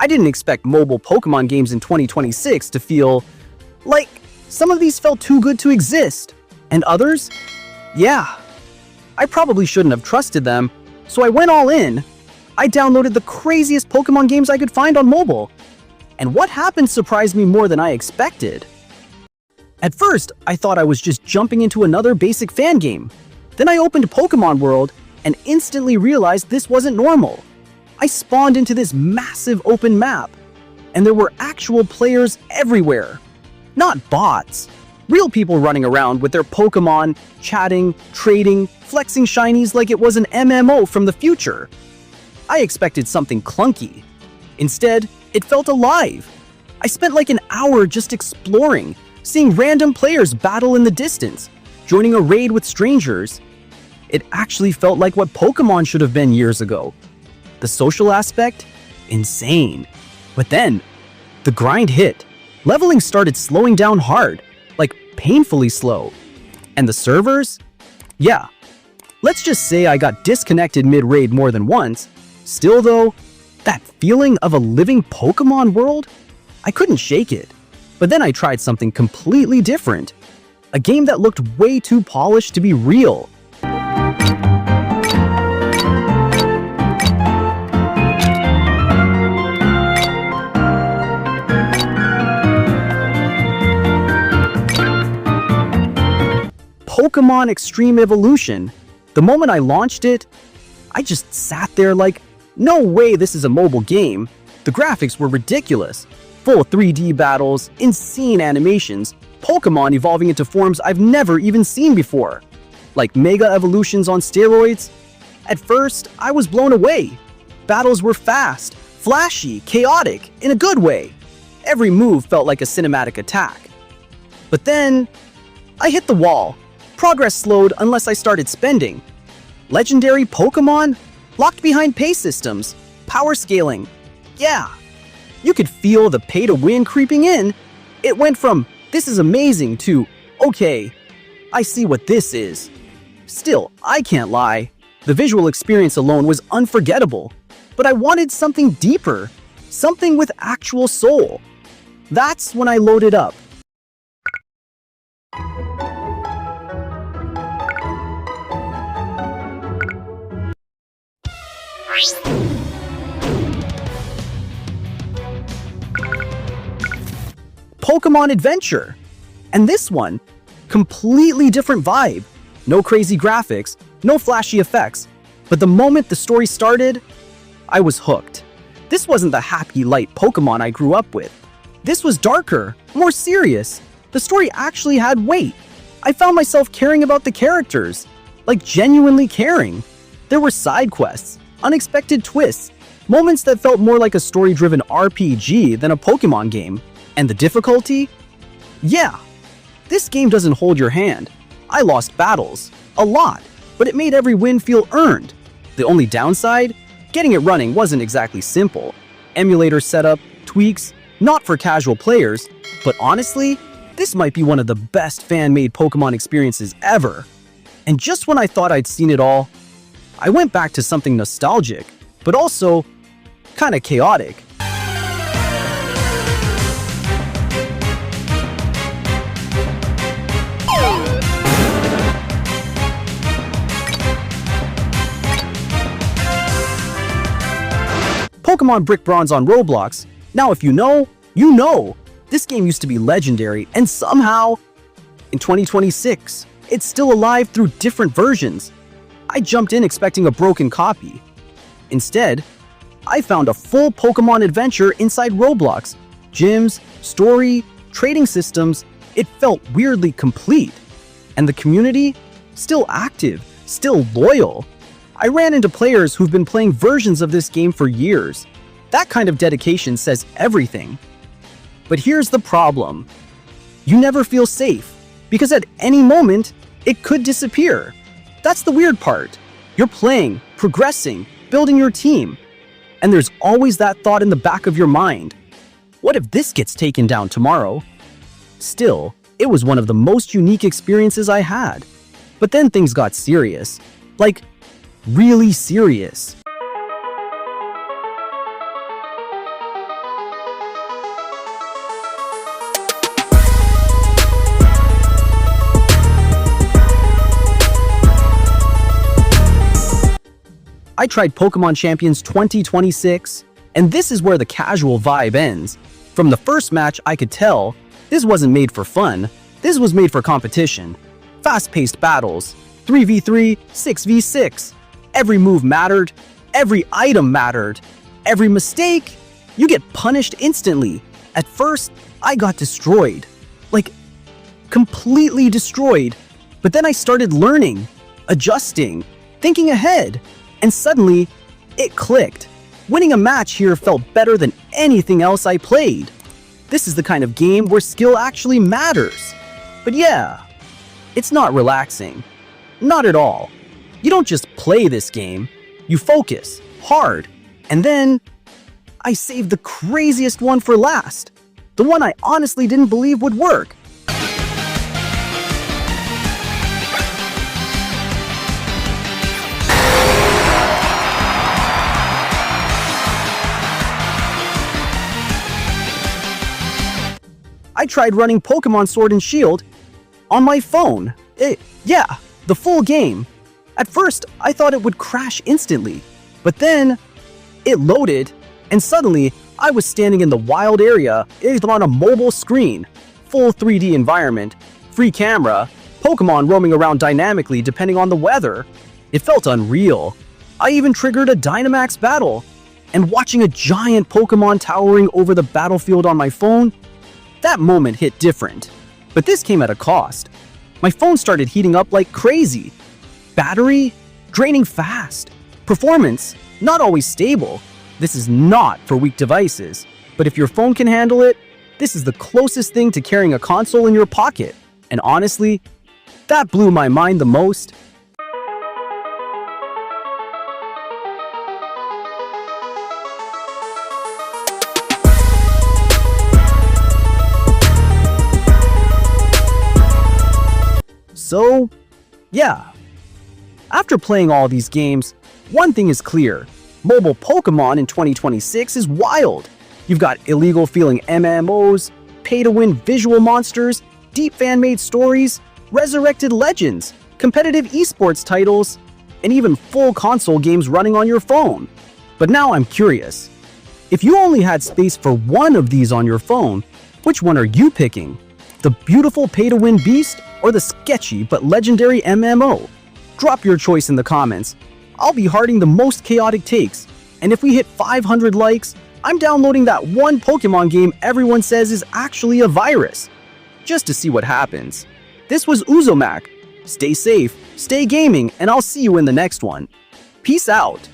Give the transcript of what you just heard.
I didn't expect mobile Pokemon games in 2026 to feel like some of these felt too good to exist, and others, yeah, I probably shouldn't have trusted them, so I went all in. I downloaded the craziest Pokemon games I could find on mobile, and what happened surprised me more than I expected. At first, I thought I was just jumping into another basic fan game. Then I opened Pokémon World and instantly realized this wasn't normal. I spawned into this massive open map, and there were actual players everywhere. Not bots. Real people running around with their Pokémon, chatting, trading, flexing shinies like it was an MMO from the future. I expected something clunky. Instead, it felt alive. I spent like an hour just exploring, seeing random players battle in the distance, joining a raid with strangers. It actually felt like what Pokémon should have been years ago. The social aspect? Insane. But then, the grind hit. Leveling started slowing down hard, like painfully slow. And the servers? Yeah. Let's just say I got disconnected mid-raid more than once. Still though, that feeling of a living Pokémon world? I couldn't shake it. But then I tried something completely different. A game that looked way too polished to be real. Pokémon Extreme Evolution. The moment I launched it, I just sat there like, no way this is a mobile game. The graphics were ridiculous. Full 3D battles, insane animations, Pokémon evolving into forms I've never even seen before. Like mega evolutions on steroids. At first, I was blown away. Battles were fast, flashy, chaotic, in a good way. Every move felt like a cinematic attack. But then, I hit the wall. Progress slowed unless I started spending. Legendary Pokémon? Locked behind pay systems. Power scaling. Yeah. You could feel the pay-to-win creeping in. It went from, this is amazing, to, okay, I see what this is. Still, I can't lie. The visual experience alone was unforgettable. But I wanted something deeper. Something with actual soul. That's when I loaded up. Pokémon Adventure. And this one, completely different vibe. No crazy graphics, no flashy effects. But the moment the story started, I was hooked. This wasn't the happy, light Pokémon I grew up with. This was darker, more serious. The story actually had weight. I found myself caring about the characters. Like genuinely caring. There were side quests, unexpected twists, moments that felt more like a story-driven RPG than a Pokémon game. And the difficulty? Yeah, this game doesn't hold your hand. I lost battles, a lot, but it made every win feel earned. The only downside? Getting it running wasn't exactly simple. Emulator setup, tweaks, not for casual players, but honestly, this might be one of the best fan-made Pokémon experiences ever. And just when I thought I'd seen it all, I went back to something nostalgic, but also kinda chaotic. Pokémon Brick Bronze on Roblox. Now if you know, you know. This game used to be legendary, and somehow, in 2026, it's still alive through different versions. I jumped in expecting a broken copy. Instead, I found a full Pokémon adventure inside Roblox. Gyms, story, trading systems, it felt weirdly complete. And the community? Still active, still loyal. I ran into players who've been playing versions of this game for years. That kind of dedication says everything. But here's the problem. You never feel safe, because at any moment, it could disappear. That's the weird part. You're playing, progressing, building your team. And there's always that thought in the back of your mind. What if this gets taken down tomorrow? Still, it was one of the most unique experiences I had. But then things got serious. Like, really serious. I tried Pokémon Champions 2026, and this is where the casual vibe ends. From the first match, I could tell this wasn't made for fun. This was made for competition. Fast-paced battles, 3v3, 6v6. Every move mattered. Every item mattered. Every mistake, you get punished instantly. At first, I got destroyed. Like, completely destroyed. But then I started learning, adjusting, thinking ahead. And suddenly, it clicked. Winning a match here felt better than anything else I played. This is the kind of game where skill actually matters. But yeah, it's not relaxing. Not at all. You don't just play this game. You focus, hard. And then, I saved the craziest one for last. The one I honestly didn't believe would work. I tried running Pokémon Sword and Shield on my phone. Yeah, the full game. At first, I thought it would crash instantly, but then it loaded, and suddenly I was standing in the wild area on a mobile screen, full 3D environment, free camera, Pokémon roaming around dynamically depending on the weather. It felt unreal. I even triggered a Dynamax battle, and watching a giant Pokémon towering over the battlefield on my phone, that moment hit different. But this came at a cost. My phone started heating up like crazy. Battery draining fast. Performance not always stable. This is not for weak devices. But if your phone can handle it, this is the closest thing to carrying a console in your pocket. And honestly, that blew my mind the most. So, yeah. After playing all these games, one thing is clear. Mobile Pokémon in 2026 is wild. You've got illegal feeling MMOs, pay-to-win visual monsters, deep fan-made stories, resurrected legends, competitive esports titles, and even full console games running on your phone. But now I'm curious. If you only had space for one of these on your phone, which one are you picking? The beautiful pay-to-win beast or the sketchy but legendary MMO? Drop your choice in the comments. I'll be hearting the most chaotic takes, and if we hit 500 likes, I'm downloading that one Pokemon game everyone says is actually a virus, just to see what happens. This was Uzomac. Stay safe, stay gaming, and I'll see you in the next one. Peace out.